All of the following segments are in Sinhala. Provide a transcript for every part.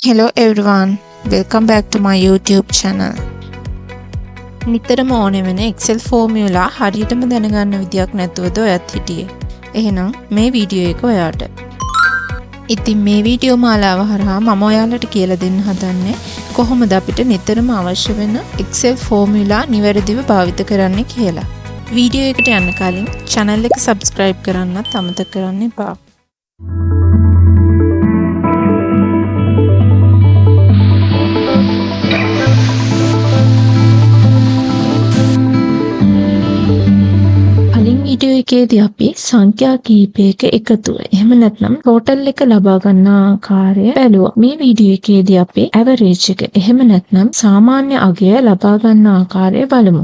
Hello everyone, welcome back to my YouTube channel. නිතරම ඕනේ වෙන Excel formula හරියටම දැනගන්න විදියක් නැතුවද ඔයත් හිටියේ. එහෙනම් මේ වීඩියෝ එක ඔයාට. ඉතින් මේ වීඩියෝ මාලාව හරහා මම ඔයාලට කියලා දෙන්න හදන්නේ කොහොමද අපිට නිතරම අවශ්‍ය වෙන Excel formula නිවැරදිව භාවිත කරන්න කියලා. වීඩියෝ එකට යන්න කලින් channel එක subscribe කරන්නත් අමතක කරන්න එපා. වීඩියෝ එකේදී අපි සංඛ්‍යා කිහිපයක එකතුව එහෙම නැත්නම් ටෝටල් එක ලබා ගන්න ආකාරය බැලුවා. මේ වීඩියෝ එකේදී අපි ඇවරේජ් එක එහෙම නැත්නම් සාමාන්‍ය අගය ලබා ගන්න ආකාරය බලමු.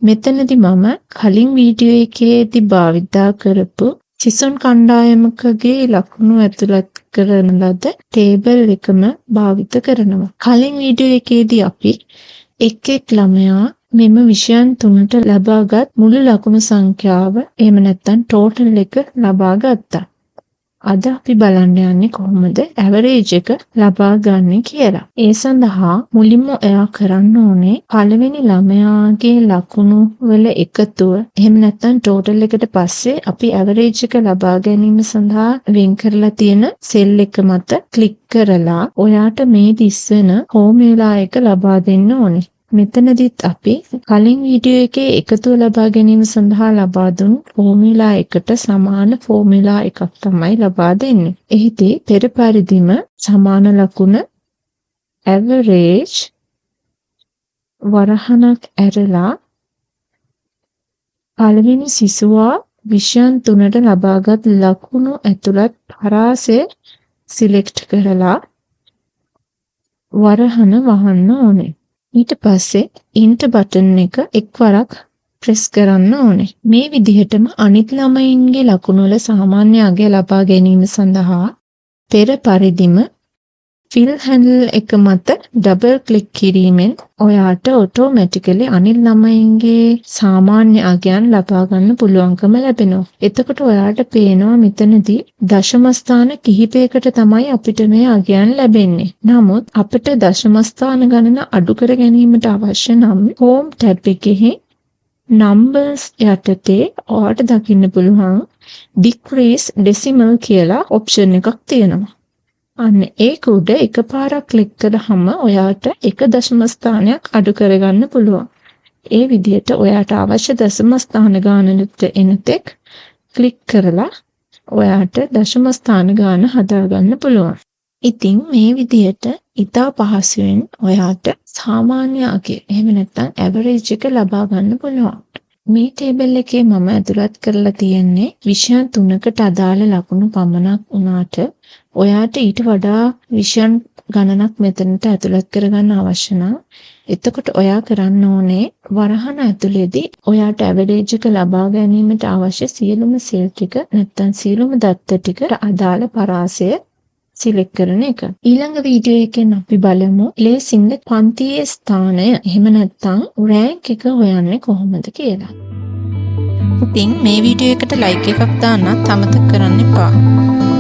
මෙතනදී මම කලින් වීඩියෝ එකේදී භාවිතා කරපු සිසුන් කණ්ඩායමකගේ ලකුණු ඇතුළත් කරන ලද ටේබල් එකම භාවිත කරනවා. කලින් වීඩියෝ එකේදී අපි එක් ළමයා මෙම විෂයන් තුනට ලබාගත් මුළු ලකුණු සංඛ්‍යාව එහෙම නැත්නම් ටෝටල් එක ලබා ගත්තා. අද අපි බලන්න යන්නේ කොහොමද ඇවරේජ් එක ලබා ගන්න කියලා. ඒ සඳහා මුලින්ම එයා කරන්න ඕනේ පළවෙනි ළමයාගේ ලකුණු වල එකතුව එහෙම නැත්නම් ටෝටල් එකට පස්සේ අපි ඇවරේජ් එක ලබා ගැනීම සඳහා වෙන් කරලා තියෙන සෙල් එක මත ක්ලික් කරලා ඔයාට මේ දිස්වෙන ෆෝමියුලා එක ලබා දෙන්න ඕනේ. මෙතනදිත් අපි කලින් වීඩියෝ එකේ එකතුව ලබා ගැනීම සඳහා ලබා දුන් ෆෝමියුලා එකට සමාන ෆෝමියුලා එකක් තමයි ලබා දෙන්නේ. එහිදී පෙර පරිදිම සමාන ලකුණ average වරහණක් ඇරලා පළවෙනි සිසුවා විෂයන් තුනට ලබාගත් ලකුණු ඇතුළත් පරාසය සිලෙක්ට් කරලා වරහණ වහන්න ඕනේ. ඊට පස්සේ enter බටන් එක එක්වරක් ප්‍රෙස් කරන්න ඕනේ. මේ විදිහටම අනිත් ළමයින්ගේ ලකුණු වල සාමාන්‍ය අගය ලබා ගැනීම සඳහා පෙර පරිදිම fill handle එක මත ඩබල් ක්ලික් කිරීමෙන් ඔයාට ඔටෝමැටිකලි අනිත් ළමයින්ගේ සාමාන්‍ය අගයන් ලබා ගන්න පුළුවන්කම ලැබෙනවා. එතකොට ඔයාට පේනවා මෙතනදී දශම ස්ථාන කිහිපයකට තමයි අපිට මේ අගයන් ලැබෙන්නේ. නමුත් අපිට දශම ස්ථාන ගණන අඩු කර ගැනීමට අවශ්‍ය නම් home tab එකෙහි numbers යටතේ ඔයාට දකින්න පුළුවන් decrease decimal කියලා ඔප්ෂන් එකක් තියෙනවා. අන්න ඒක උඩ එකපාරක් ක්ලික් කරාම ඔයාට එක දශම ස්ථානයක් අඩු කරගන්න පුළුවන්. ඒ විදිහට ඔයාට අවශ්‍ය දශම ස්ථාන ගානට එනතෙක් ක්ලික් කරලා ඔයාට දශම ස්ථාන ගාන හදාගන්න පුළුවන්. ඉතින් මේ විදිහට ඉතා පහසුවෙන් ඔයාට සාමාන්‍ය අගය එහෙම නැත්නම් ඇවරේජ් එක ලබා ගන්න පුළුවන්. මේ ටේබල් එකේ මම ඇතුළත් කරලා තියෙන්නේ විෂයන් තුනකට අදාළ ලකුණු පමණක් වුණාට ඔයාට ඊට වඩා විෂයන් ගණනක් මෙතනට ඇතුළත් කරගන්න අවශ්‍ය නම් එතකොට ඔයා කරන්න ඕනේ වරහණ ඇතුළේදී ඔයාට ඇවරේජ් එක ලබා ගැනීමට අවශ්‍ය සියලුම සෙල් ටික නැත්නම් සියලුම දත්ත ටික අදාළ පරාසය සිලෙක්ට් කරන එක. ඊළඟ වීඩියෝ එකෙන් අපි බලමු ප්ලේසින් පන්තියේ ස්ථානය එහෙම නැත්නම් රෑන්ක් එක හොයන්නේ කොහොමද කියලා. ඉතින් මේ වීඩියෝ එකට ලයික් එකක් දාන්නත් අමතක කරන්න එපා.